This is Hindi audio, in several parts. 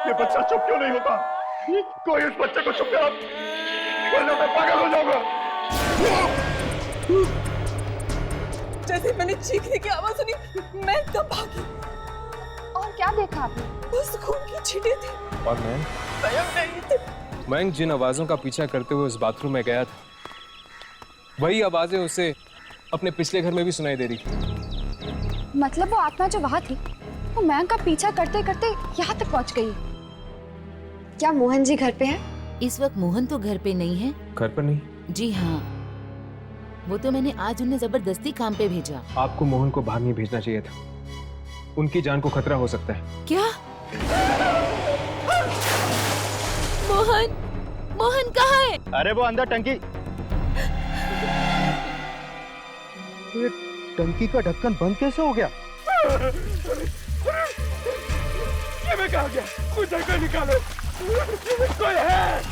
ये बच्चा चुप क्यों नहीं होता? कोई इस बच्चे को चुप करा, वरना मैं पागल हो जाऊंगा। जैसे मैंने चीखने की आवाज सुनी, मैं एकदम भागी। और क्या देखा आपने? बस खून की छींटे थी। और मैं नहीं थे। मयंक जिन आवाजों का पीछा करते हुए उस बाथरूम में गया था, वही आवाजें उसे अपने पिछले घर में भी सुनाई दे रही थी। मतलब वो आत्मा जो वहां थी, वो मयंक का पीछा करते करते यहाँ तक पहुँच गई। क्या मोहन जी घर पे हैं? इस वक्त मोहन तो घर पे नहीं है। घर पर नहीं? जी हाँ, वो तो मैंने आज उन्हें जबरदस्ती काम पे भेजा। आपको मोहन को बाहर नहीं भेजना चाहिए था, उनकी जान को खतरा हो सकता है। क्या? मोहन, मोहन कहाँ है? अरे वो अंदर टंकी। ये टंकी का ढक्कन बंद कैसे हो गया? ये मैं कहाँ गया? मुझे कोई निकालो, कोई है?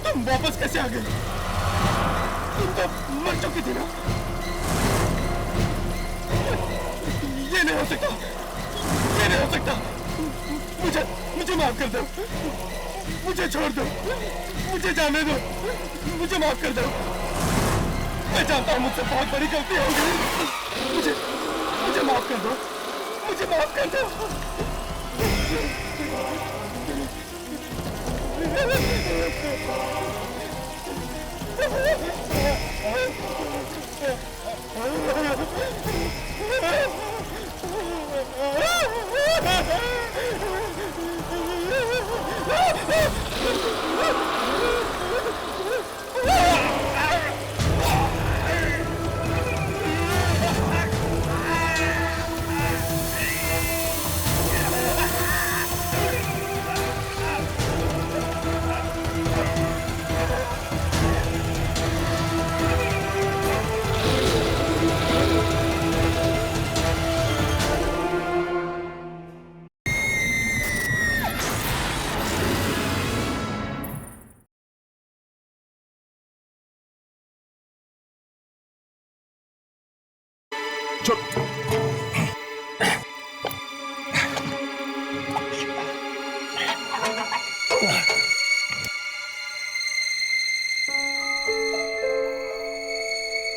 तुम वापस कैसे आ गए? तुम तो मर चुकी थी ना? ये नहीं हो सकता, ये नहीं हो सकता। मुझे माफ कर दो, मुझे छोड़ दो, मुझे जाने दो, मुझे माफ कर दो। मैं जानता हूँ मुझसे बहुत बड़ी गलती हो गई। मुझे माफ कर दो, मुझे माफ कर दो।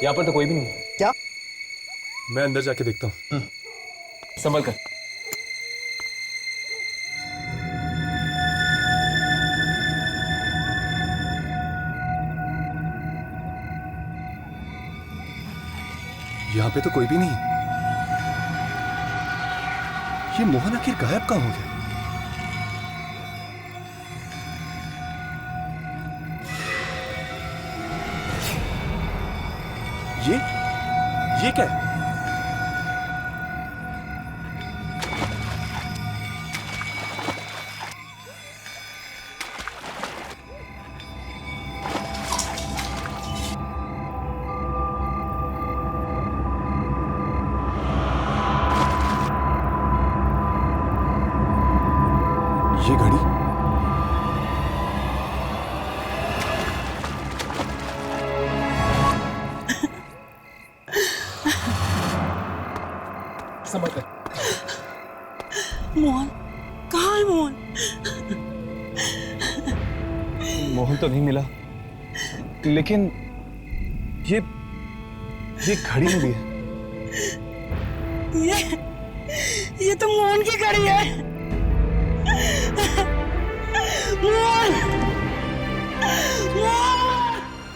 यहाँ पर तो कोई भी नहीं है। क्या? मैं अंदर जाके देखता हूँ। संभल कर। यहाँ पे तो कोई भी नहीं। ये मोहन आखिर गायब कहाँ हो गया? ये क्या है? ये घड़ी संभल कर। मोहन कहाँ है? मोहन तो नहीं मिला, लेकिन ये घड़ी मिली है। ये तो मोहन की घड़ी है।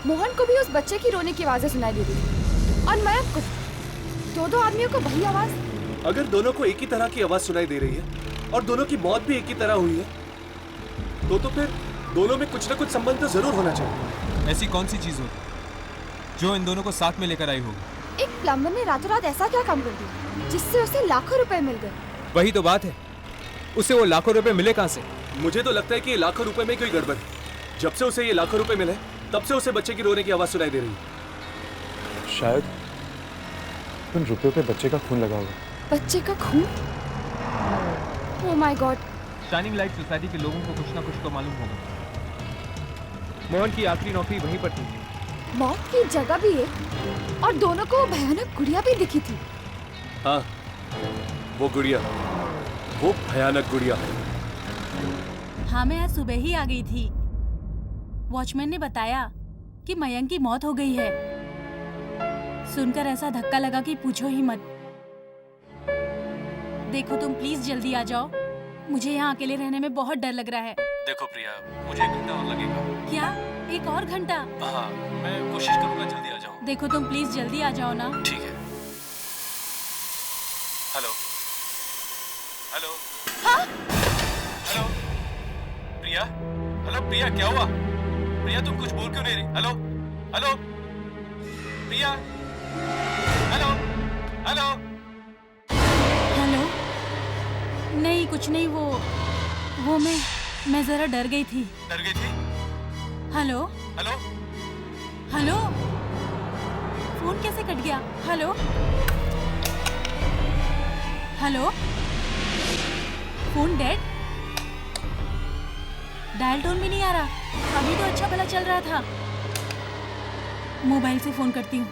मोहन को भी उस बच्चे की रोने की आवाजें सुनाई दे रही थी और मयंक को। दो आदमियों को वही आवाज। अगर दोनों को एक ही तरह की आवाज सुनाई दे रही है और दोनों की मौत भी एक ही तरह हुई है, तो फिर दोनों में कुछ ना कुछ संबंध तो जरूर होना चाहिए। ऐसी कौन सी चीज होगी जो इन दोनों को साथ में लेकर आई होगी? एक प्लम्बर ने रातों रात ऐसा क्या काम कर दिया जिससे उसे लाखों रुपए मिल गए? वही तो बात है, उसे वो लाखों रुपए मिले कहाँ से? मुझे तो लगता है कि लाखों रुपए में कोई गड़बड़ है। जब से उसे ये लाखों रुपए मिले, तब से उसे बच्चे की रोने की आवाज सुनाई दे रही है। शायद उन रुपयों पे बच्चे का खून लगा होगा। बच्चे का खून? Oh my God, shining light society के लोगों को कुछ ना कुछ तो मालूम होगा। मोहन की आखिरी नौकरी वहीं पर थी। मौत की जगह भी है और दोनों को भयानक गुड़िया भी दिखी थी। हाँ, वो गुड़िया, वो भयानक गुड़िया। हाँ, मैं आज सुबह ही आ गई थी। वॉचमैन ने बताया कि मयंक की मौत हो गई है। सुनकर ऐसा धक्का लगा कि पूछो ही मत। देखो तुम प्लीज जल्दी आ जाओ, मुझे यहाँ अकेले रहने में बहुत डर लग रहा है। देखो प्रिया, मुझे 1 घंटा और लगेगा। क्या 1 और घंटा? हाँ, मैं कोशिश करूंगा जल्दी आ जाऊं। देखो तुम प्लीज जल्दी आ जाओ ना। ठीक है। हेलो हेलो हेलो प्रिया, हेलो प्रिया, क्या हुआ? प्रिया तुम कुछ बोल क्यों नहीं रही? हेलो हेलो प्रिया, हेलो हेलो हेलो? नहीं कुछ नहीं, वो मैं जरा डर गई थी। डर गई थी? हेलो हेलो हेलो, फोन कैसे कट गया? Hello hello, phone dead? Dial tone भी नहीं आ रहा। अभी तो अच्छा भला चल रहा था। मोबाइल से फोन करती हूँ।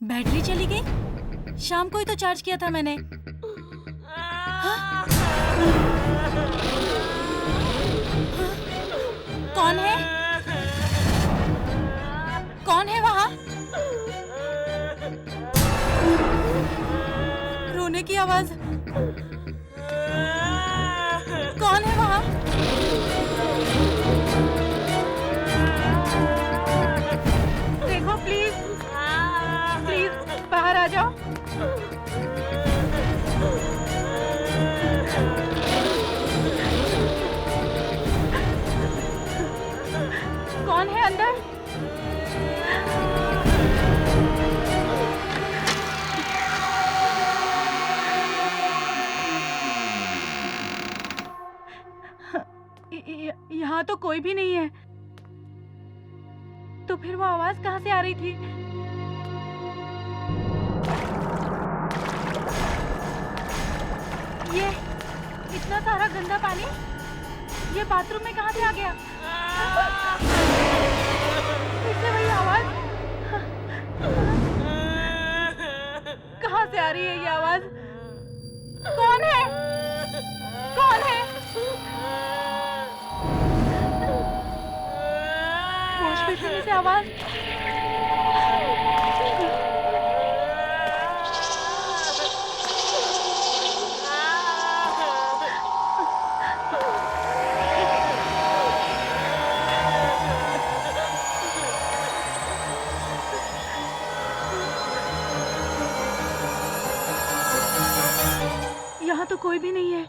बैटरी चली गई? शाम को ही तो चार्ज किया था मैंने। हाँ? कौन है? कौन है वहाँ? रोने की आवाज। कौन है वहाँ? देखो प्लीज, प्लीज बाहर आ जाओ। कौन है अंदर? यहाँ तो कोई भी नहीं है। तो फिर वो आवाज कहाँ से आ रही थी? ये इतना सारा गंदा पानी ये बाथरूम में कहाँ से आ गया? फिर से वही आवाज। कहाँ से आ रही है ये आवाज? कौन है? कौन है? वॉश बेसिन में से आवाज। यहाँ तो कोई भी नहीं है।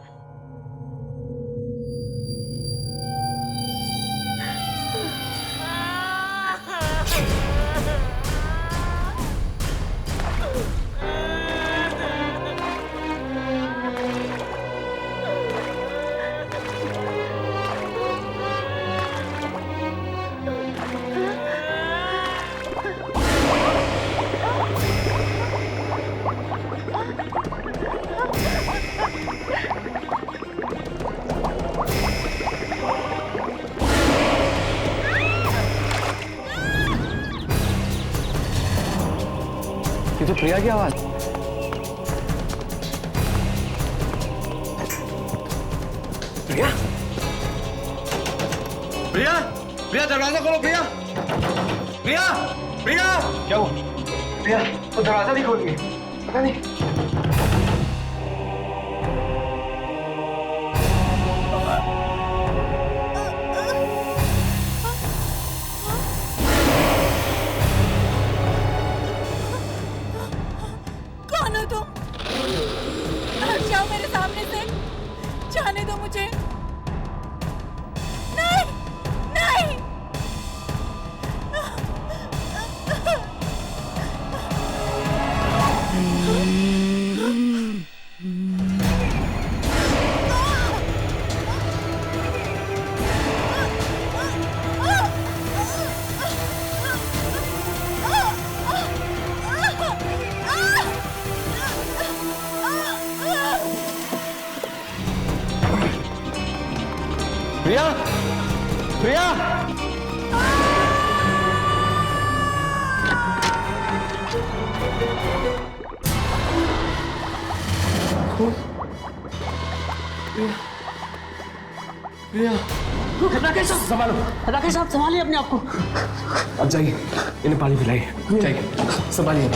ये तो प्रिया की आवाज। प्रिया, प्रिया, प्रिया दरवाजा खोलो। प्रिया, प्रिया, प्रिया, क्या हुआ? प्रिया, वो दरवाजा नहीं खोल गई। पता नहीं। मेरे सामने से जाने दो मुझे। नहीं, नहीं, राकेश साहब संभालो, राकेश साहब संभालिए अपने आप को। अब जाइए, इन्हें पानी पिलाइए। जाइए, संभालिए।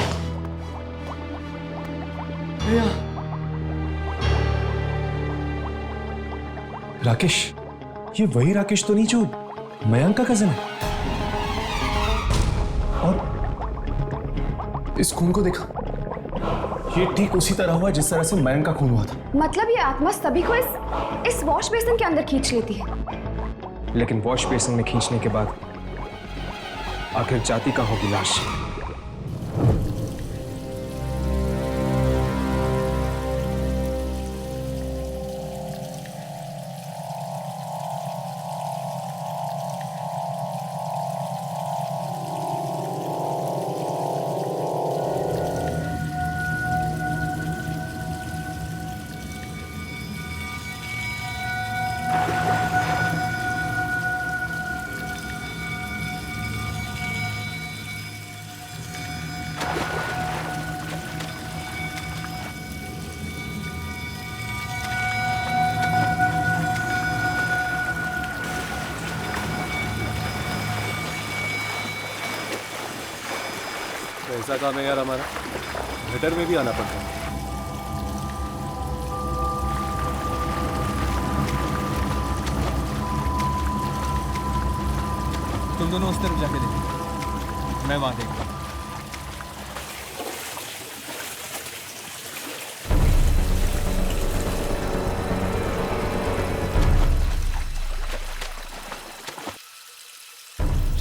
भैया राकेश, ये वही राकेश तो नहीं जो मयंक का कजन है? और इस खून को देखा, ये ठीक उसी तरह हुआ जिस तरह से मयंक का खून हुआ था। मतलब ये आत्मा सभी को इस वॉश बेसिन के अंदर खींच लेती है। लेकिन वॉश बेसिन में खींचने के बाद आखिर जाति का होगी लाश। ऐसा काम है यार हमारा, गटर में भी आना पड़ता है। तुम दोनों उस तरफ जाके देखो, मैं वहां देखता हूं।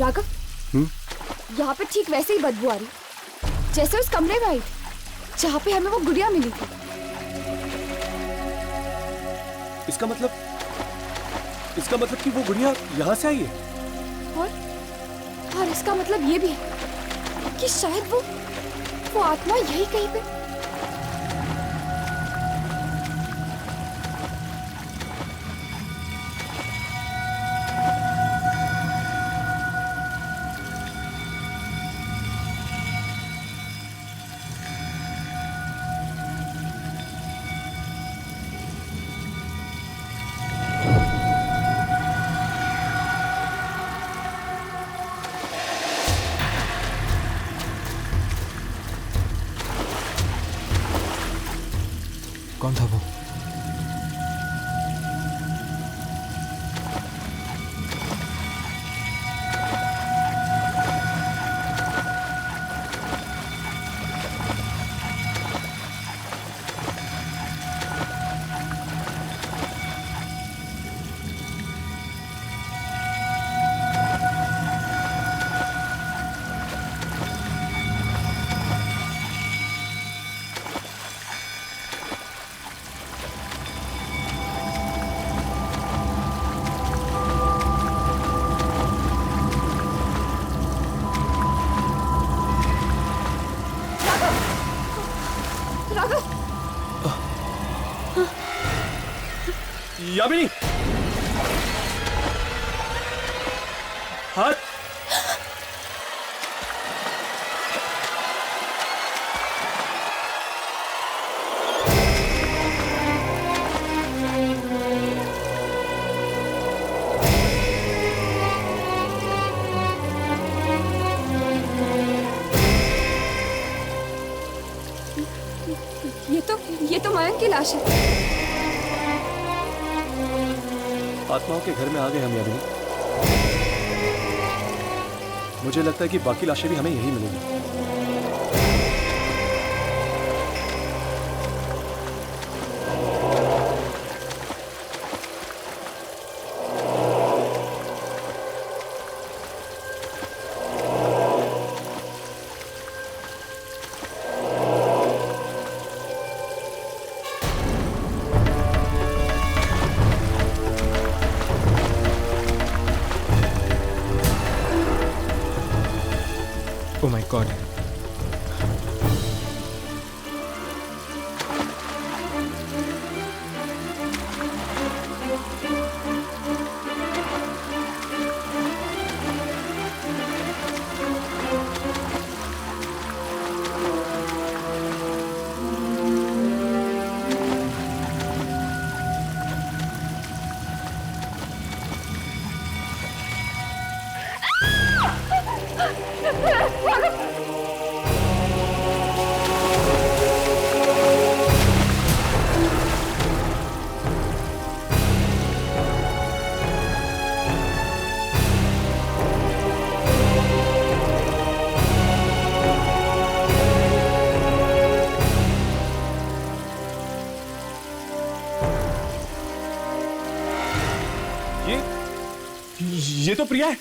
राघव, यहाँ पे ठीक वैसे ही बदबू आ रही जैसे उस कमरे में आई थी जहाँ पे हमें वो गुड़िया मिली थी। इसका मतलब कि वो गुड़िया यहाँ से आई है। और इसका मतलब ये भी है कि शायद वो आत्मा यही कहीं पे। कौन था वो? यामिनी, हाथ। ये तो मयंक की लाश है। आत्माओं के घर में आ गए हम यामिनी। मुझे लगता है कि बाकी लाशें भी हमें यही मिलेंगी। Oh my God. ये तो प्रिया है।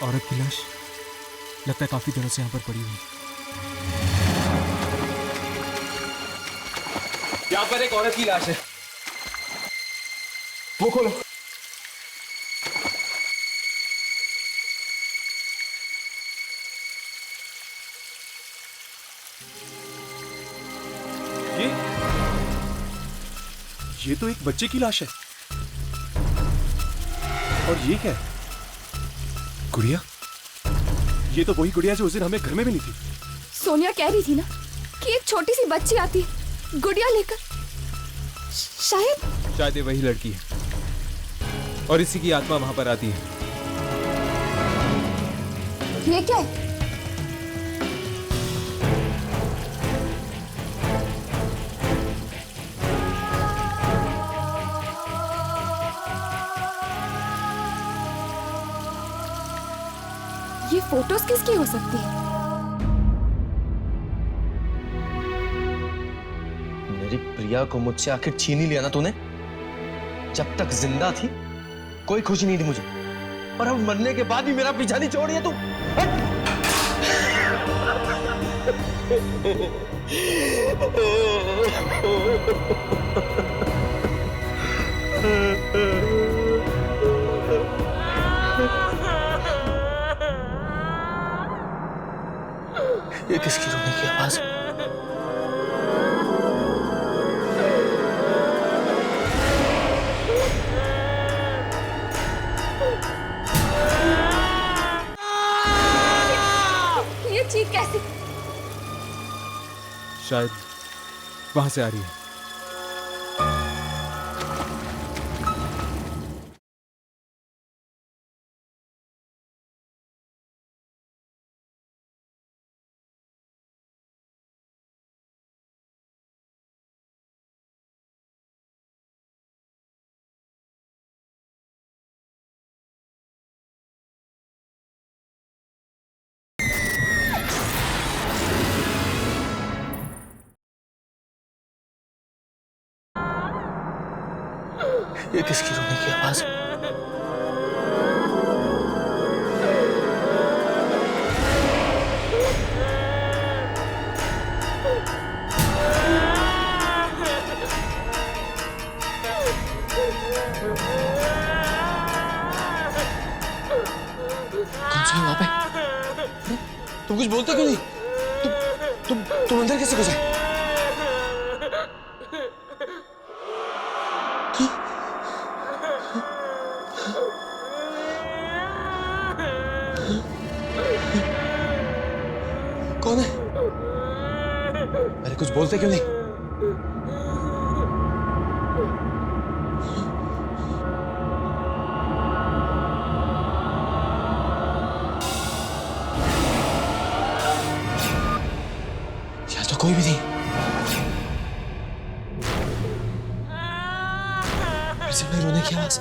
औरत की लाश लगता है काफी दिनों से यहाँ पर पड़ी हुई। यहाँ पर एक औरत की लाश है। वो खोलो। ये तो एक बच्चे की लाश है। और ये क्या है? गुड़िया? ये तो वही गुड़िया जो उस दिन हमें घर में मिली थी। सोनिया कह रही थी ना कि एक छोटी सी बच्ची आती है गुड़िया लेकर। शायद ये वही लड़की है और इसी की आत्मा वहां पर आती है। ये क्या है? ये फोटोज किसकी हो सकती है? मेरी प्रिया को मुझसे आखिर छीन ही लिया ना तूने। जब तक जिंदा थी कोई खुशी नहीं थी मुझे, और अब मरने के बाद भी मेरा पीछा नहीं छोड़ दिया तू। ये किसकी रोने की आवाज है? ये चीख कैसी? शायद वहां से आ रही है। ये किसकी रोने की आवाज है? कौन सा है वहां पे? तुम कुछ बोलते क्यों नहीं? तुम अंदर कैसे घुसे? कौन है? अरे कुछ बोलते क्यों नहीं? यहाँ तो कोई भी नहीं। फिर से मेरे रोने की आवाज।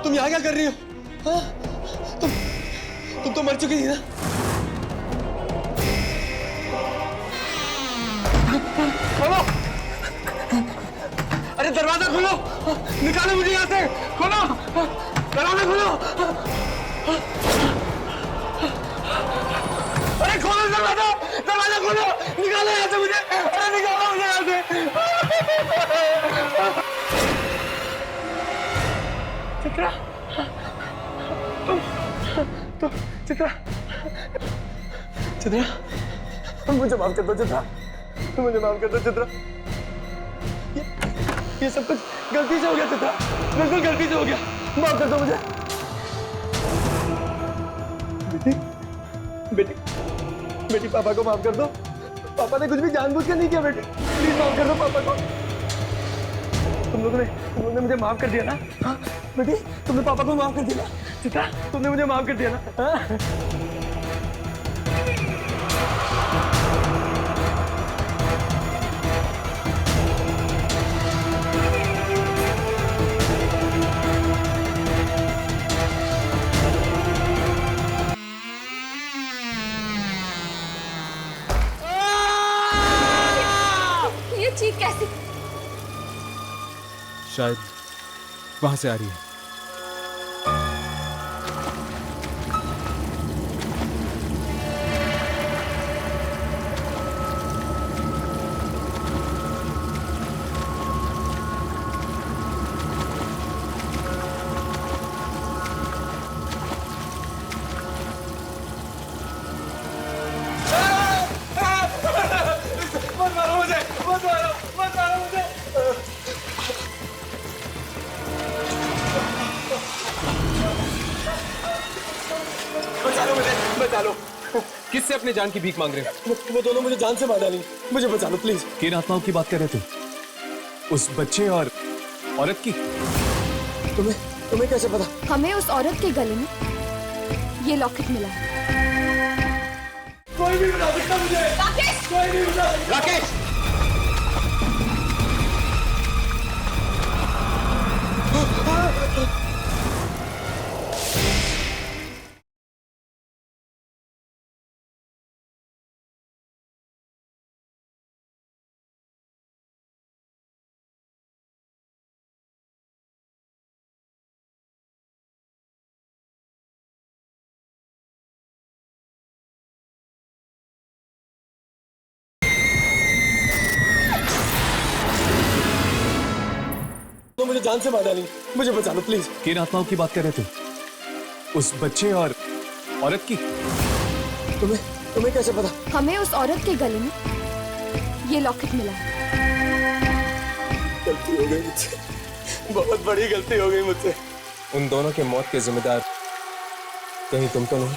तुम यहाँ क्या कर रही हो? हाँ? तुम तो मर चुकी थी ना? खोलो! अरे दरवाजा खोलो! निकालो मुझे यहाँ से! खोलो! दरवाजा खोलो! अरे खोलो दरवाजा! दरवाजा खोलो! निकालो यहाँ से मुझे! अरे निकालो मुझे यहाँ से! चित्रा, तुम चित्रा, चित्रा, मुझे माफ कर दो चित्रा, मुझे माफ कर दो चित्रा। ये सब कुछ गलती से हो गया चित्रा, बिल्कुल गलती से हो गया, माफ कर दो मुझे। बेटी, बेटी पापा को माफ कर दो, पापा ने कुछ भी जानबूझ कर नहीं किया बेटी, प्लीज माफ कर दो पापा को। तुम लोगों ने मुझे माफ कर दिया ना? हाँ बेटी, तुमने पापा को माफ कर दिया ना? चित्रा, तुमने मुझे माफ कर दिया ना? हाँ? ये चीख कैसी? शायद वहां से आ रही है। मत मारो मुझे, मत मारो मुझे। बचा लो मुझे, बचा लो। किससे अपने जान की भीख मांग रहे हो? वो दोनों मुझे जान से मार डालेंगे, मुझे बचा लो प्लीज। किन आत्माओं की बात कर रहे थे? उस बच्चे और औरत की? तुम्हें कैसे पता? हमें उस औरत के गले में ये लॉकेट मिला है। कोई नहीं बता सकता मुझे। राकेश! कोई नहीं बता सकता। राकेश! तो मुझे जान से मार डालेंगे, मुझे बचा लो प्लीज। किन आत्माओं की बात कर रहे थे? उस बच्चे और औरत की? तुम्हें कैसे पता? हमें उस औरत के गले में ये लॉकेट मिला है। गलती हो गई मुझसे, बहुत बड़ी गलती हो गई मुझसे। उन दोनों के मौत के जिम्मेदार कहीं तुम तो नहीं?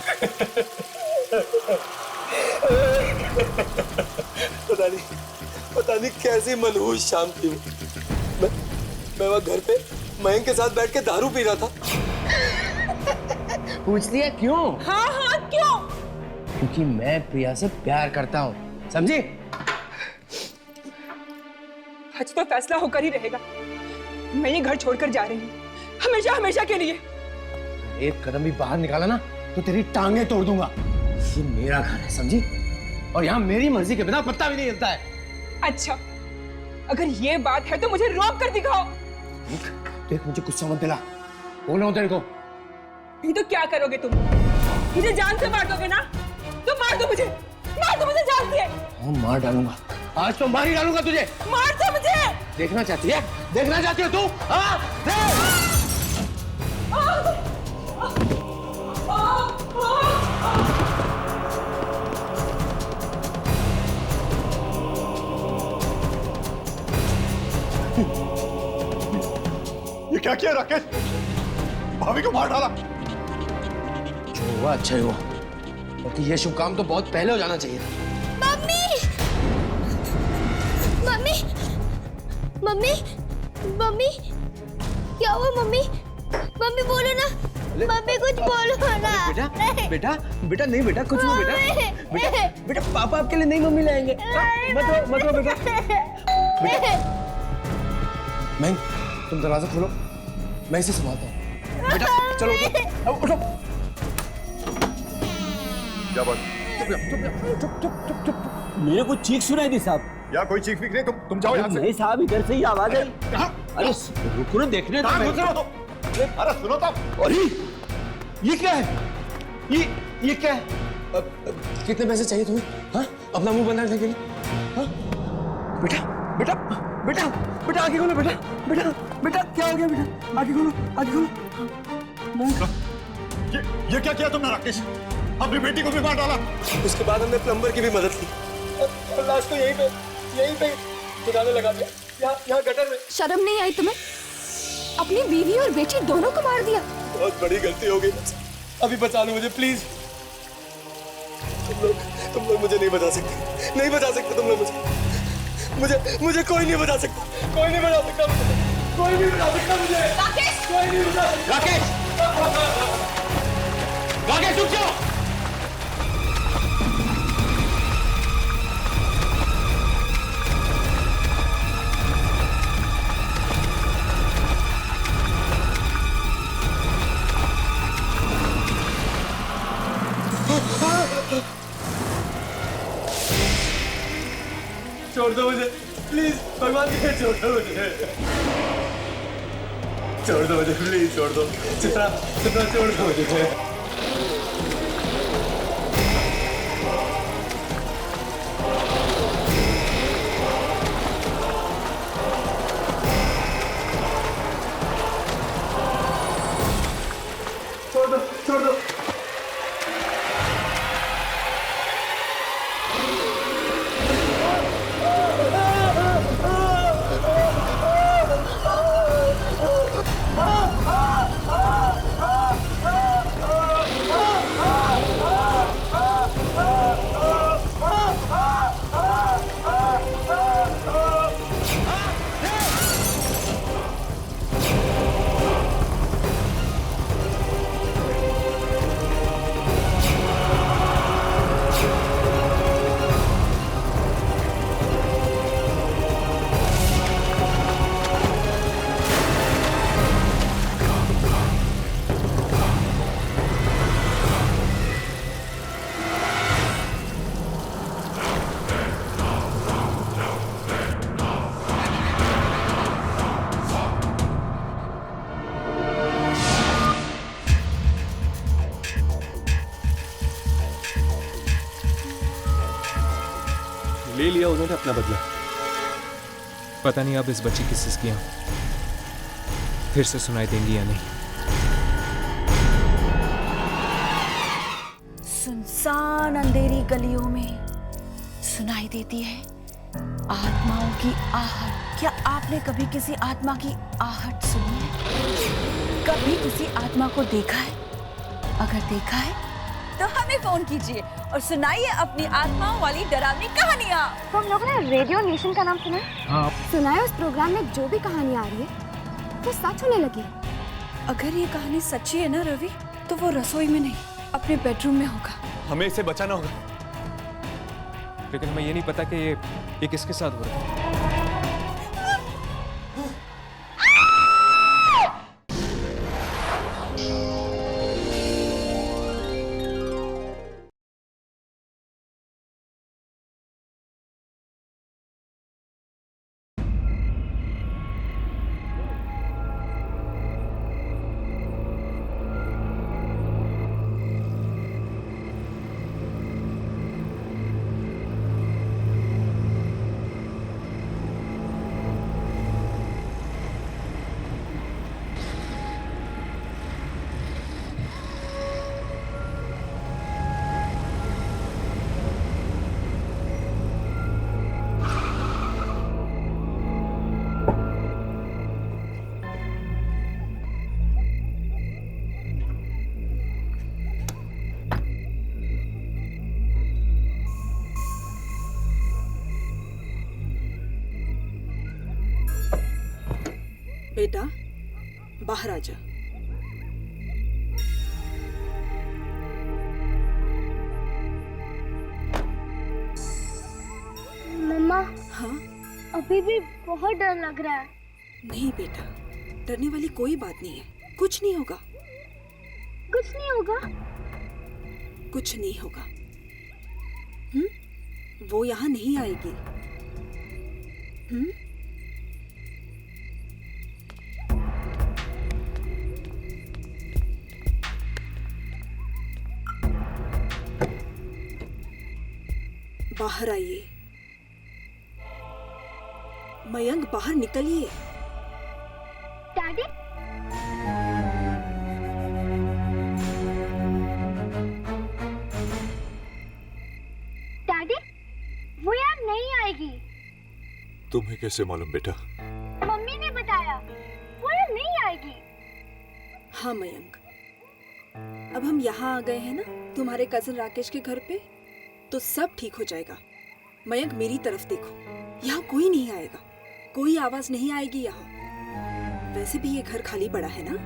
पता नहीं कैसी मनहूस शाम थी। मैं वहाँ घर पे मयंक के साथ बैठ के दारू पी रहा था। पूछती है क्यों? हाँ हाँ क्यों? क्योंकि मैं प्रिया से प्यार करता हूँ, समझी? आज तो फैसला होकर ही रहेगा। मैं ये घर छोड़कर जा रही हूँ, हमेशा हमेशा के लिए। एक कदम भी बाहर निकाला ना तो तेरी टांगे तोड़ दूंगा। ये मेरा घर है, समझी? और यहाँ मेरी मर्जी के बिना पत्ता भी नहीं हिलता है। अच्छा, अगर ये बात है तो मुझे रोक कर दिखाओ। देख मुझे गुस्सा मत दिला, बोल रहा हूँ तेरे को। नहीं तो क्या करोगे तुम? मुझे जान से मार दोगे ना? तो मार दो मुझे जान से। हाँ मार डालूंगा, आज तो मार ही डालूंगा तुझे। मार दो मुझे। देखना चाहती है? देखना चाहती है तू? हाँ देख। ये क्या किया राकेश? भाभी को मार डाला। जो हुआ अच्छा ही हुआ, क्योंकि ये शुभ काम तो बहुत पहले हो जाना चाहिए था। मम्मी! मम्मी! मम्मी मम्मी क्या हुआ मम्मी? मम्मी बोलो ना, मम्मी कुछ बोलो ना। बेटा बेटा बेटा नहीं बेटा कुछ नहीं बेटा बेटा बेटा पापा आपके लिए नहीं मम्मी लाएंगे। मत रो बेटा। मैं तुम दरवाजा खोलो, मैं इसे संभालता हूँ। बेटा चलो उठो। क्या बात? चुप। मेरे को चीख सुनाई दी साहब। या कोई चीख फिक नहीं, तुम जाओ यहाँ से। नहीं साहब इधर से ही आवाज आई। अरे रुको ना देखने दो। अरे सुनो तो। अरे ये क्या है? ये क्या है? कितने पैसे चाहिए तुम्हें? हाँ अपना मुंह बंद रखने के लिए? हाँ बेटा बेटा बेटा बेटा आगे खोलो बेटा बेटा बेटा क्या हो गया बेटा? आगे खोलो। ये क्या किया तुमने राकेश? अपनी बेटी को भी मार डाला। उसके बाद हमने प्लम्बर की भी मदद की और लास्ट को यहीं पे ठिकाने लगा दिया, यहाँ गटर में। शर्म नहीं आई तुम्हें? अपनी बीवी और बेटी दोनों को मार दिया। बहुत बड़ी गलती हो गई मुझसे। अभी बचा लो मुझे प्लीज। तुम लोग मुझे नहीं बचा सकते तुम लोग मुझे कोई नहीं बचा सकता। कोई नहीं बचा सकता मुझे। राकेश रुक जाओ। छोड़ दो मुझे प्लीज, भगवान की छोड़ दो मुझे प्लीज, छोड़ दो चित्रा छोड़ दो मुझे। छोड़ दो। ले लिया उन्होंने अपना बदला। पता नहीं अब इस बच्ची की सिसकियां फिर से सुनाई देंगी या नहीं। सुनसान अंधेरी गलियों में सुनाई देती है आत्माओं की आहट। क्या आपने कभी किसी आत्मा की आहट सुनी है? कभी किसी आत्मा को देखा है? अगर देखा है तो हमें फोन कीजिए और सुनाइए अपनी आत्माओं वाली डरावनी कहानियाँ। तो हम लोगों ने रेडियो नेशन का नाम सुना है? हाँ सुना है उस प्रोग्राम में जो भी कहानी आ रही है वो सच होने लगी है। अगर ये कहानी सच्ची है ना रवि, तो वो रसोई में नहीं अपने बेडरूम में होगा। हमें इसे बचाना होगा। लेकिन हमें ये नहीं पता कि ये किसके साथ हो रहा है। बेटा बाहर आ जा। मम्मा हाँ अभी भी बहुत डर लग रहा है। नहीं बेटा, डरने वाली कोई बात नहीं है, कुछ नहीं होगा। कुछ नहीं होगा? कुछ नहीं होगा। वो यहाँ नहीं आएगी। बाहर आइए। मयंक बाहर निकलिए। डैडी डैडी वो यार नहीं आएगी। तुम्हें कैसे मालूम बेटा? मम्मी ने बताया वो यार नहीं आएगी। हाँ मयंक, अब हम यहाँ आ गए हैं ना तुम्हारे कजन राकेश के घर पे, तो सब ठीक हो जाएगा। मयंक मेरी तरफ देखो, यहाँ कोई नहीं आएगा, कोई आवाज नहीं आएगी यहाँ। वैसे भी ये घर खाली पड़ा है ना,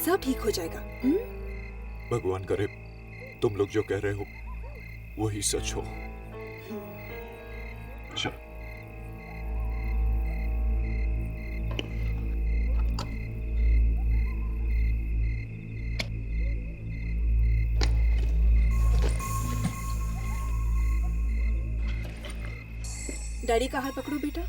सब ठीक हो जाएगा। भगवान करे तुम लोग जो कह रहे हो वही सच हो। चलो। डैडी का हाथ पकड़ो बेटा।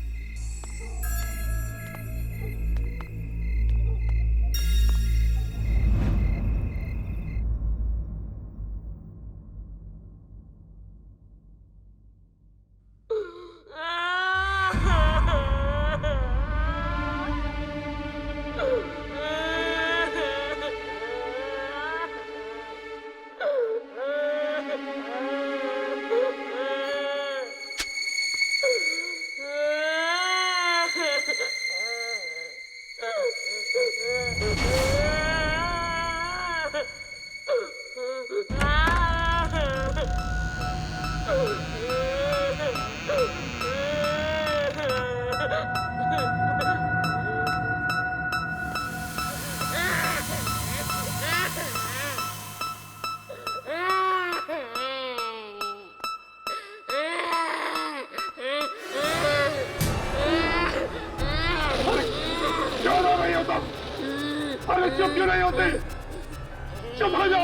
अरे चुप क्यों नहीं होते? चुप हो जाओ।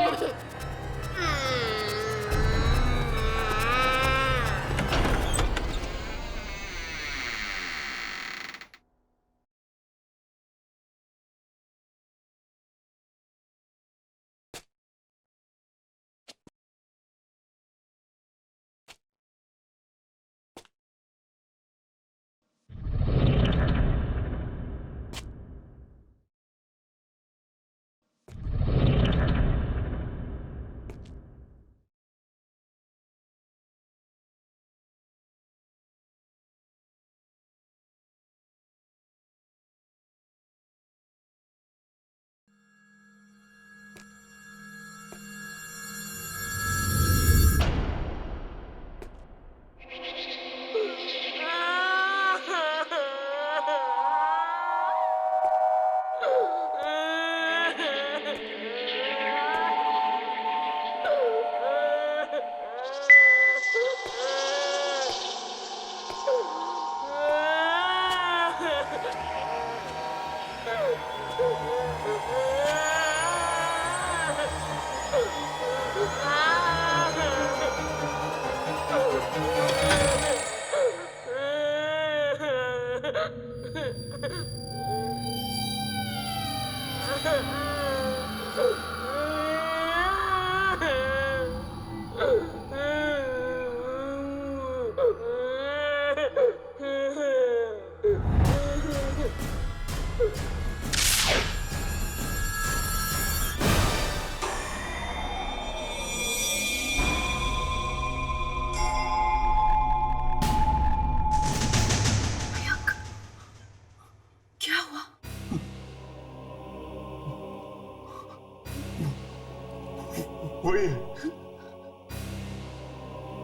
वही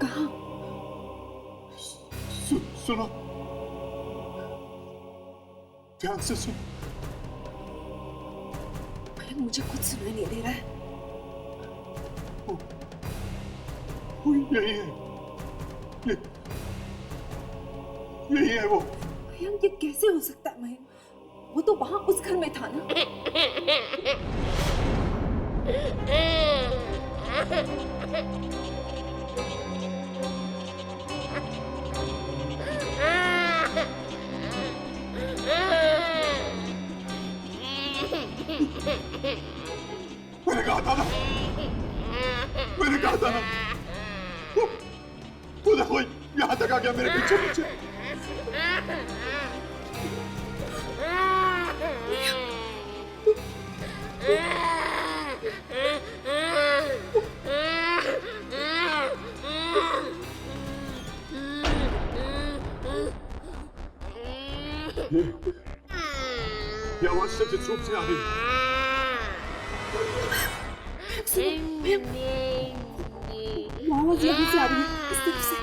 कहाँ? सुनो, ध्यान से सुन। मुझे कुछ सुनाई नहीं दे रहा है। यही है, यही है वो। मयंक, ये कैसे हो सकता है मयंक? वो तो वहां उस घर में था ना। मैंने कहा था ना, मैंने कहा था ना। वो देखो यहाँ तक आ गया मेरे पीछे पीछे। ये आवाज सचित रूप से आ रही है। आवाज यहाँ से आ रही है, इस तरफ से।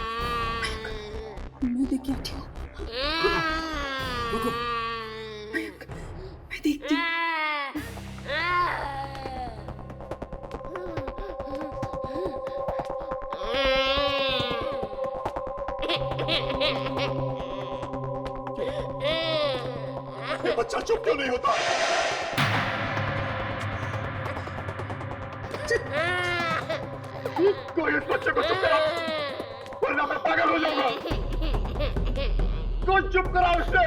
मैं देख के आती हूँ। रुको। मैं देखती हूँ। बच्चा चुप क्यों नहीं होता? कोई इस बच्चे को चुप कराओ, वरना मैं पागल हो जाऊंगा। कोई चुप कराओ उसे।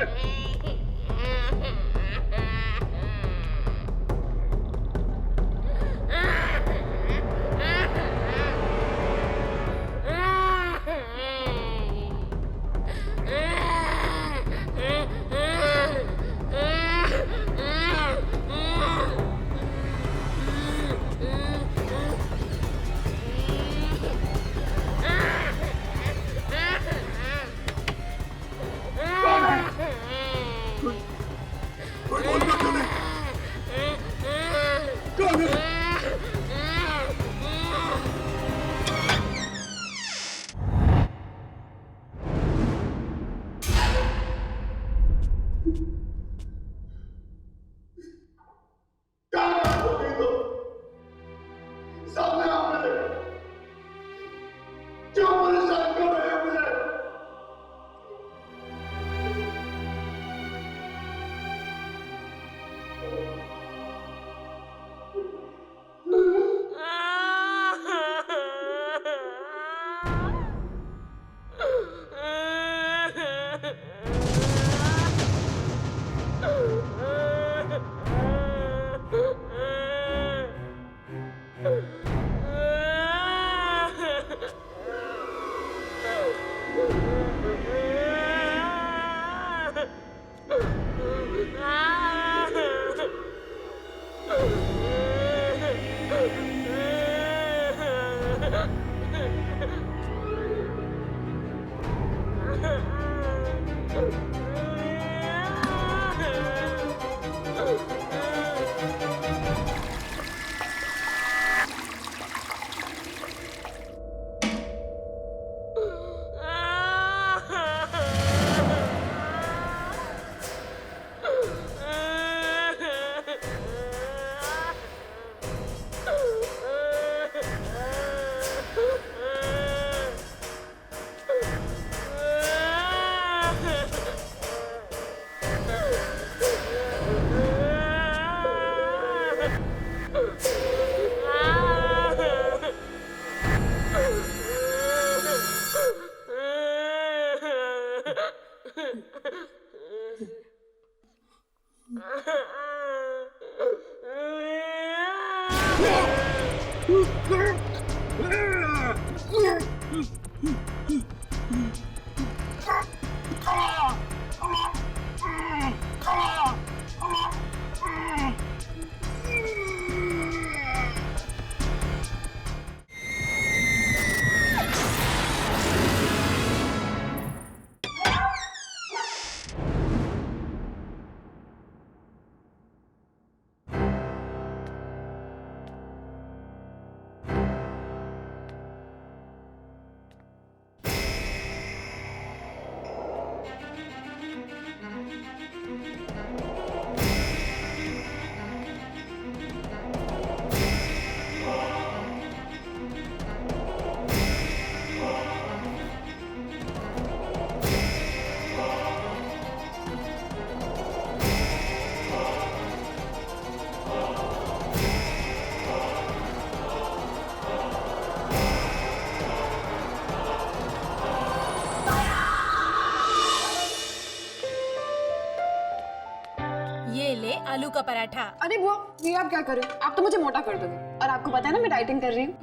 आलू का पराठा। अरे बुआ, ये आप क्या कर रहे हो? आप तो मुझे मोटा कर दोगे। और आपको पता है ना मैं डाइटिंग कर रही हूँ।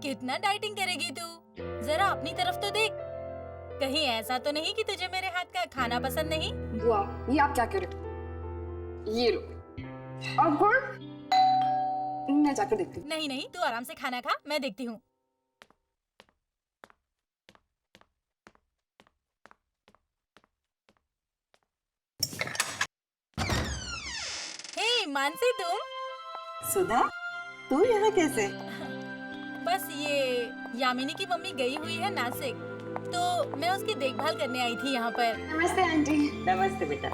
कितना डाइटिंग करेगी तू? जरा अपनी तरफ तो देख। कहीं ऐसा तो नहीं कि तुझे मेरे हाथ का खाना पसंद नहीं? बुआ, ये आप क्या कर रहे हो? ये लो। और फिर मैं जाकर देखती हूँ। नहीं नहीं, तू आराम से खाना खा, मैं देखती हूँ। हे मानसी, तुम? सुधा, तू यहाँ कैसे? बस ये यामिनी की मम्मी गई हुई है नासिक, तो मैं उसकी देखभाल करने आई थी यहाँ पर। नमस्ते आंटी। नमस्ते बेटा।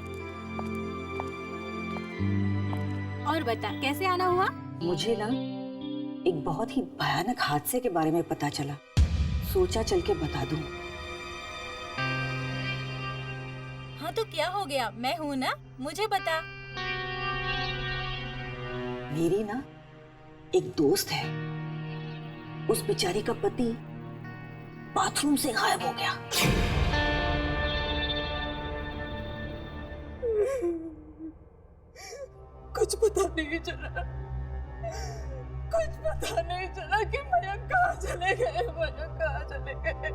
और बता, कैसे आना हुआ? मुझे ना एक बहुत ही भयानक हादसे के बारे में पता चला, सोचा चल के बता दूं। हाँ तो क्या हो गया? मैं हूँ ना, मुझे बता। मेरी ना एक दोस्त है, उस बेचारी का पति बाथरूम से गायब हो गया। कुछ पता नहीं चला, कुछ पता नहीं चला कि मयंक कहाँ चले गए, मयंक कहाँ चले गए।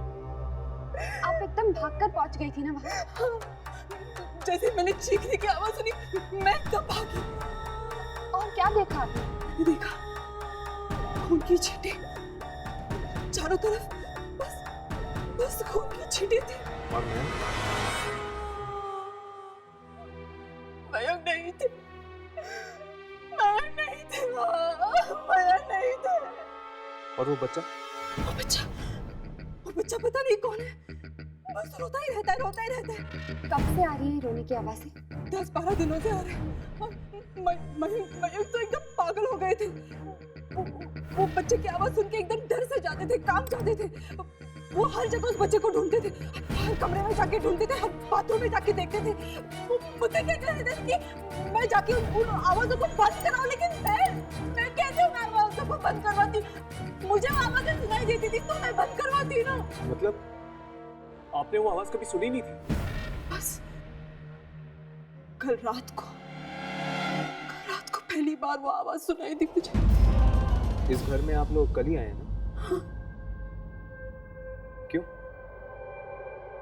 आप एकदम भागकर पहुंच गई थी ना वहाँ। जैसे मैंने चीखने की आवाज सुनी, मैं तब भागी। और क्या देखा आपने? मैंने देखा खून की छींटे चारों तरफ, बस खून की छींटे थी। और मयंक नहीं थे, मयंक नहीं थे, मयंक नहीं थे। और वो बच्चा पता नहीं कौन है, बस रोता ही रहता है, रोता ही रहता है। कब से आ रही है रोने की आवाज़ें? 10-12 दिनों से आ रहे हैं। मयंक तो एकदम पागल हो गए थे। वो बच्चे की आवाज सुन के एकदम डर से जाते थे, कांप जाते थे। वो हर जगह उस बच्चे को ढूंढते थे, हर कमरे में जाके ढूंढते थे, हर बाथरूम में जाके देखते थे। वो मुझे क्या कहते थे कि मैं जाके उन आवाजों को बंद कराऊं, लेकिन मैं कैसे उन आवाजों को बंद करवाती? मुझे आवाजें सुनाई देती थी तो मैं बंद करवाती ना। मतलब आपने वो आवाज कभी सुनी नहीं थी? बस कल रात को पहली बार वो आवाज सुनाई दी मुझे। इस घर में आप लोग कल ही आए हैं ना? हाँ। क्यों?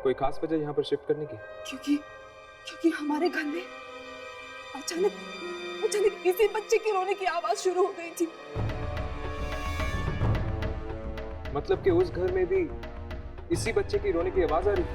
कोई खास वजह यहाँ पर शिफ्ट करने की? क्योंकि हमारे घर में अचानक किसी बच्चे की रोने की आवाज शुरू हो गई थी। मतलब कि उस घर में भी इसी बच्चे की रोने की आवाज आ रही थी?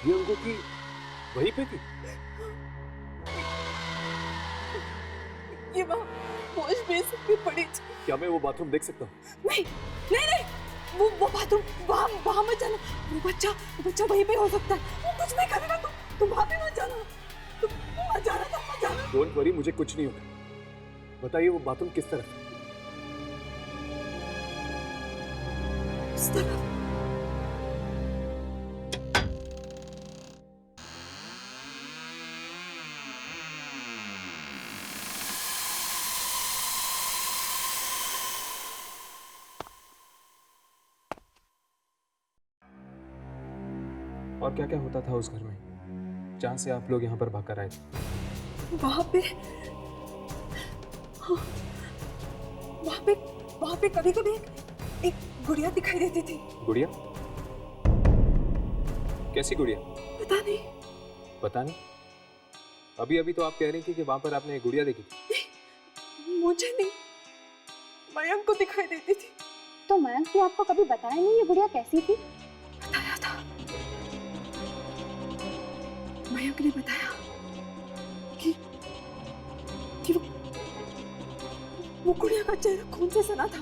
ये अंगूठी वहीं पे थी? ये वॉश बेसिन में पड़ी थी। क्या मैं वो बाथरूम देख सकता हूँ? नहीं, वो बाथरूम वहाँ मत जाना। वो बच्चा वहीं पे हो सकता है। वो कुछ नहीं करेगा, तुम वहाँ पे मत जाना। तुम मत जाना। डोंट वरी, मुझे कुछ नहीं होगा। बताइए वो बाथरूम किस तरफ है? इस तरफ। और क्या क्या होता था उस घर में जहां से आप लोग यहाँ पर भागकर आए थे? वहाँ पे कभी कभी एक गुड़िया दिखाई देती थी। गुड़िया? कैसी गुड़िया? पता नहीं। अभी तो आप कह रही थी कि वहां पर आपने एक गुड़िया देखी थी। मुझे नहीं, मयंक को दिखाई देती थी। तो मयंक ने आपको कभी बताया नहीं ये गुड़िया कैसी थी? बताया था, मयंक ने बताया कि वो गुड़िया का चेहरा खून से सना था।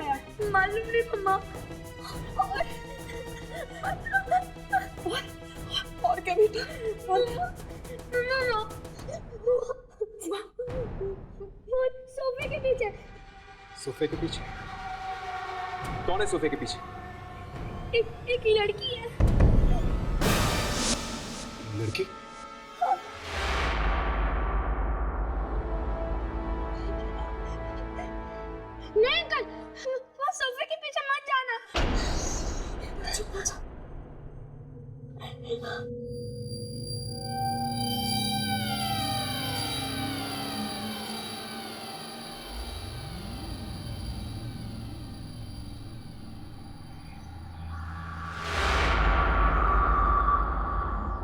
आया? मालूम नहीं मम्मा। और क्या बेटा? वो सोफे के पीछे। सोफे के पीछे? कौन है सोफे के पीछे? एक लड़की है। लड़की? नहीं अंकल, वो सोफे के पीछे मत जाना। चुप हो जा।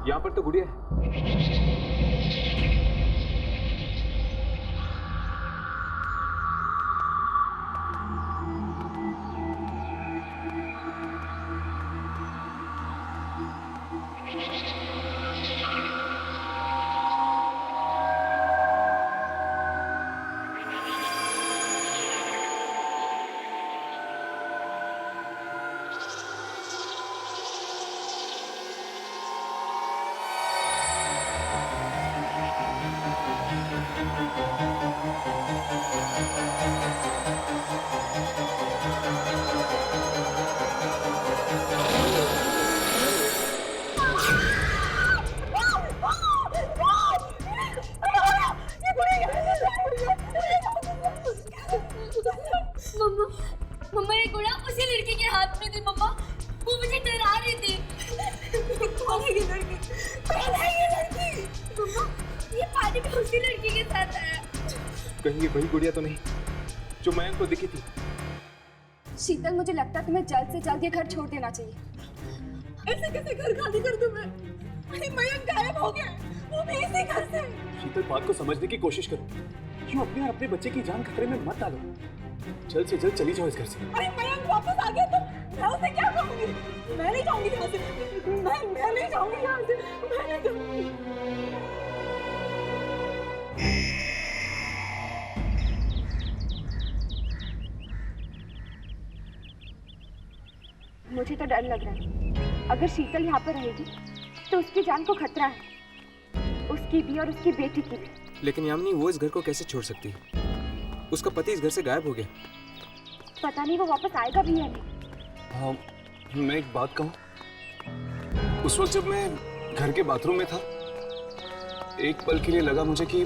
यहाँ पर तो गुड़िया है। मम्मा, मम्मा ये गुड़ा उसी लड़की के हाथ में थी मम्मा। वो मुझे डरा रही थी। कौन है ये लड़की? कौन है ये लड़की? मम्मा, ये पानी में उसी लड़की के साथ है। कहीं ये वही गुड़िया तो नहीं जो मयंक को दिखी थी? शीतल, मुझे लगता है तुम्हें जल्द से जल्द ये घर छोड़ देना चाहिए। ऐसे कैसे घर खाली कर दूं मैं? मयंक गायब हो गया, वो भी इसी घर से। शीतल, बात को समझने की कोशिश करो। क्यों अपने और अपने बच्चे की जान खतरे में मत डालो। जल्द से जल्द चली जाओ इस घर से। अरे मयंक वापस आ गया तो मैं उसे क्या कहूंगी? मैं नहीं जाऊंगी यहाँ से। मैं नहीं जाऊंगी यहाँ से। मैं नहीं जाऊंगी। मुझे तो डर लग रहा है। अगर शीतल यहाँ पर रहेगी तो उसकी जान को खतरा है, उसकी भी और उसकी बेटी की भी। लेकिन यामिनी, वो इस घर को कैसे छोड़ सकती है? उसका पति इस घर से गायब हो गया। पता नहीं वो वापस आएगा भी या नहीं। हाँ, मैं एक बात कहूँ। उस वक्त जब मैं घर के बाथरूम में था, एक पल के लिए लगा मुझे कि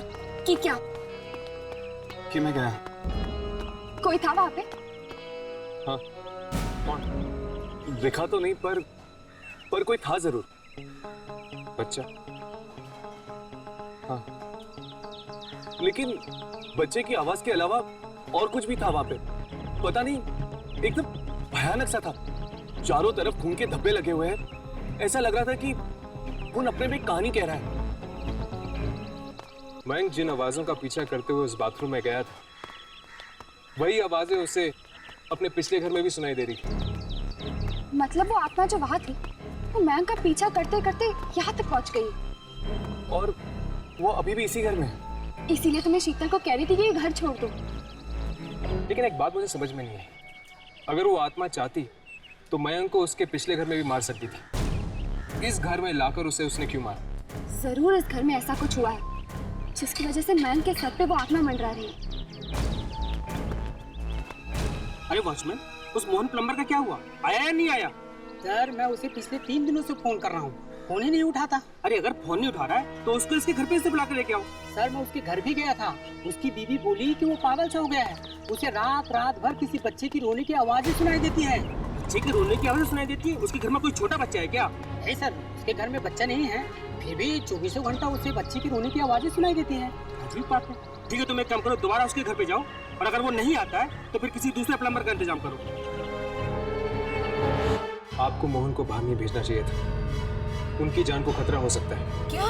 क्या? कि मैं गया। कोई था वहाँ पे? हाँ। कौन? दिखा तो नहीं, पर कोई था जरूर। बच्चा। हाँ। लेकिन बच्चे की आवाज के अलावा और कुछ भी था वहां पे। पता नहीं, एकदम भयानक सा था। चारों तरफ खून के धब्बे लगे हुए हैं। ऐसा लग रहा था कि खून अपने में एक कहानी कह रहा है। मयंक जिन आवाजों का पीछा करते हुए उस बाथरूम में गया था, वही आवाजें उसे अपने पिछले घर में भी सुनाई दे रही थी। मतलब वो आत्मा जो वहां थी, वो मयंक का पीछा करते करते यहाँ तक पहुंच गई। और वो अभी भी इसी घर में है। इसीलिए तुम्हें शीतल को कह रही थी कि ये घर छोड़ दो। लेकिन एक बात मुझे समझ में नहीं आई। अगर वो आत्मा चाहती तो मयंक को उसके पिछले घर में भी मार सकती थी। इस घर में लाकर उसे उसने क्यों मारा? जरूर इस घर में ऐसा कुछ हुआ है जिसकी वजह से मयंक के सर पे वो आत्मा मंडरा रही है। अरे वॉचमैन, उस मोहन प्लम्बर का क्या हुआ? आया या नहीं आया? सर, मैं उसे पिछले 3 दिनों से फोन कर रहा हूँ, फोन ही नहीं उठाता। अरे अगर फोन नहीं उठा रहा है तो उसको इसके घर पे से बुला कर लेके आओ। सर, मैं उसके घर भी गया था। उसकी बीवी बोली कि वो पागल सा हो गया है। उसे रात भर किसी बच्चे की रोने की आवाज़ें सुनाई देती है। बच्चे की रोने की आवाज़ सुनाई देती है? उसके घर में कोई छोटा बच्चा है क्या? नहीं सर, उसके घर में बच्चा नहीं है, फिर भी 24 घंटा उसे बच्चे की रोने की आवाज़ें सुनाई देती है। अजीब बात है। ठीक है, तुम एक काम करो, दोबारा उसके घर पे जाओ, और अगर वो नहीं आता है तो फिर किसी दूसरे प्लम्बर का इंतजाम करो। आपको मोहन को बाहर नहीं भेजना चाहिए था। उनकी जान को खतरा हो सकता है। क्या?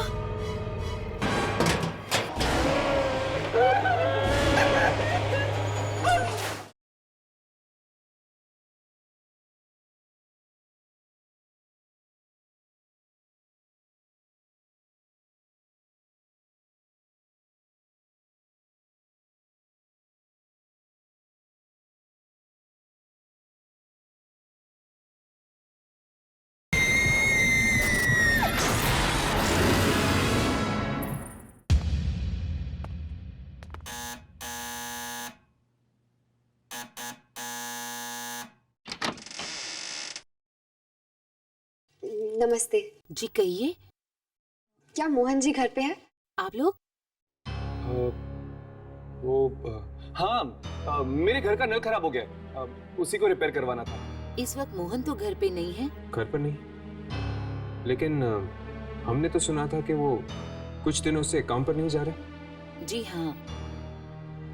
नमस्ते जी कहिए। क्या मोहन जी घर पे है? आप लोग? हाँ, मेरे घर का नल खराब हो गया, उसी को रिपेयर करवाना था। इस वक्त मोहन तो घर पे नहीं है। घर पर नहीं, लेकिन हमने तो सुना था कि वो कुछ दिनों से काम पर नहीं जा रहे। जी हाँ,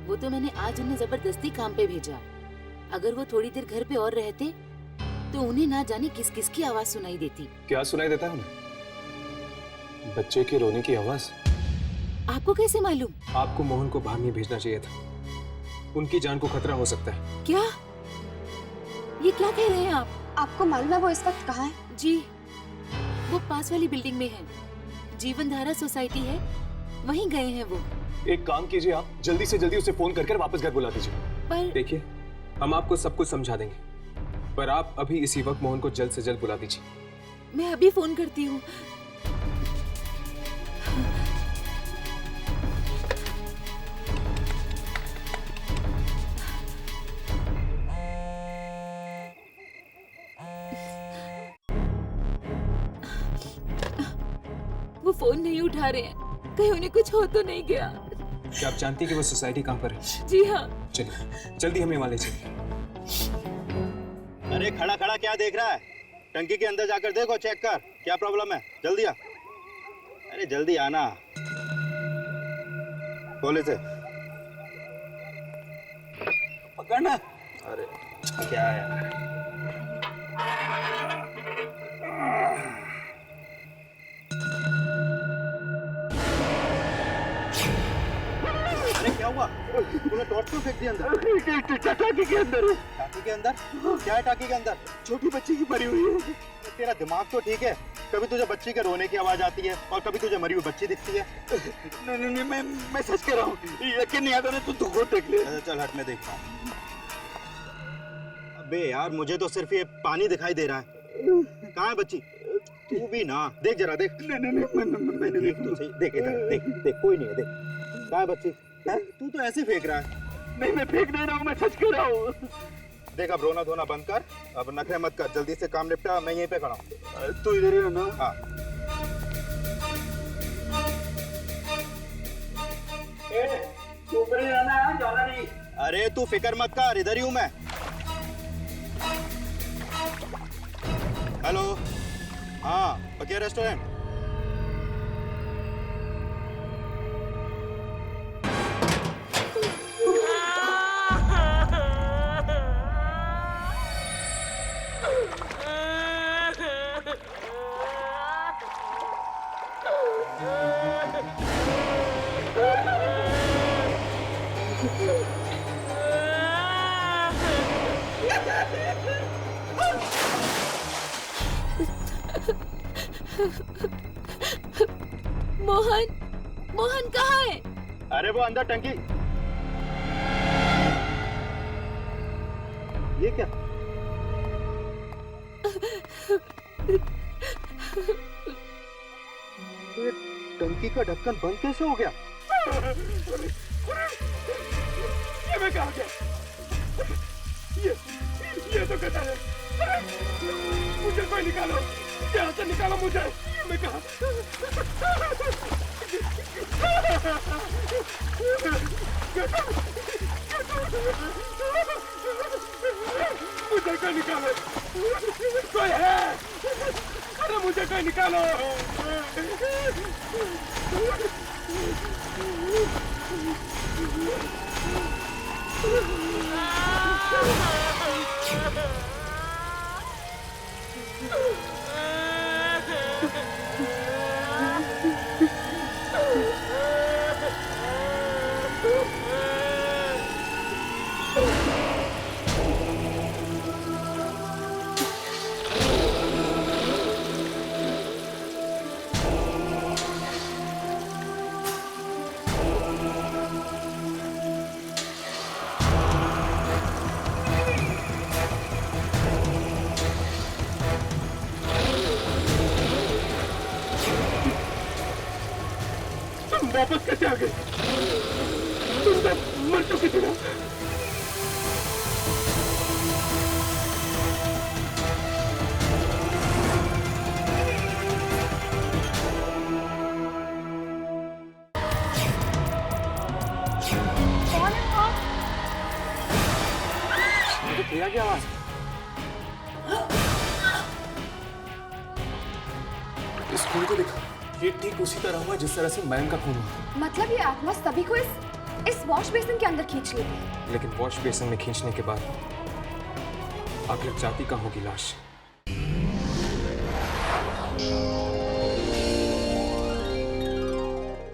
वो तो मैंने आज उन्हें जबरदस्ती काम पे भेजा। अगर वो थोड़ी देर घर पे और रहते तो उन्हें ना जाने किस किस की आवाज सुनाई देती। क्या सुनाई देता है उन्हें? बच्चे के रोने की आवाज। आपको कैसे मालूम? आपको मोहन को बाहर नहीं भेजना चाहिए था, उनकी जान को खतरा हो सकता है। क्या? ये क्या कह रहे हैं आप? आपको मालूम है वो इस वक्त कहाँ है? जी, वो पास वाली बिल्डिंग में है, जीवनधारा सोसाइटी है, वहीं गए हैं वो। एक काम कीजिए, आप जल्दी से जल्दी उसे फोन करके वापस घर बुला दीजिए। पर देखिए, हम आपको सब कुछ समझा देंगे, पर आप अभी इसी वक्त मोहन को जल्द से जल्द बुला दीजिए। मैं अभी फोन करती हूँ। वो फोन नहीं उठा रहे हैं, कहीं उन्हें कुछ हो तो नहीं गया। क्या आप जानती हैं कि वो सोसाइटी कहाँ पर है? जी हाँ। चलिए जल्दी हमें वहाँ ले चलिए। अरे खड़ा खड़ा क्या देख रहा है? टंकी के अंदर जाकर देखो, चेक कर क्या प्रॉब्लम है। जल्दी आ। अरे जल्दी आना। खोले से पकड़ना। अरे क्या है? अरे क्या हुआ? तूने टॉर्च क्यों फेंक दिया अंदर? टाकी के अंदर। टाकी के अंदर? क्या है टाकी के अंदर? छोटी बच्ची की मरी हुई है। तेरा दिमाग तो ठीक है, कभी तुझे बच्ची के रोने की आवाज आती है और कभी तुझे मरी हुई बच्ची दिखती है। नहीं, मैं सच कह रहा हूँ, यकीन नहीं आता ना, तू खुद देख ले। चल हट, मैं देखता हूँ। अबे यार, मुझे तो सिर्फ ये पानी दिखाई दे रहा है। कहाँ है बच्ची? तू भी ना देख, जरा देख। नहीं, देख तो सही, देख इधर, देख कोई नहीं है, देख। कहाँ है बच्ची? है? तू तो ऐसे फेंक रहा है। नहीं, मैं फेंक नहीं रहा हूँ, मैं सच कह रहा हूँ। देख, अब रोना धोना बंद कर, अब नखरे मत कर, जल्दी से काम निपटा। मैं यहीं पे खड़ा हूँ। तू इधर ही रहना। हाँ। तू ऊपर ही रहना है, जाना नहीं। अरे तू फिक्र मत कर, इधर ही हूँ मैं। हेलो, हाँ, पकिया रेस्टोरेंट। मोहन कहाँ है? अरे वो अंदर टंकी। ये क्या? ये टंकी का ढक्कन बंद कैसे हो गया? ये मैं कहाँ गया? ये तो गधा है। मुझे कोई निकालो, यहाँ से निकालो मुझे। मैं कहाँ? मुझे कोई निकालो, कोई है? अरे मुझे कोई निकालो। वापस कैसे आ गए? तुम तो मर चुकी थी ना? की आवाज। इस खून को देखो, ये ठीक उसी तरह हुआ जिस तरह से मयंक का खून हुआ। मतलब ये आत्मा सभी को इस वॉश बेसिन के अंदर खींच लेती है। लेकिन वॉश बेसिन में खींचने के बाद आखिर जाति का होगी लाश।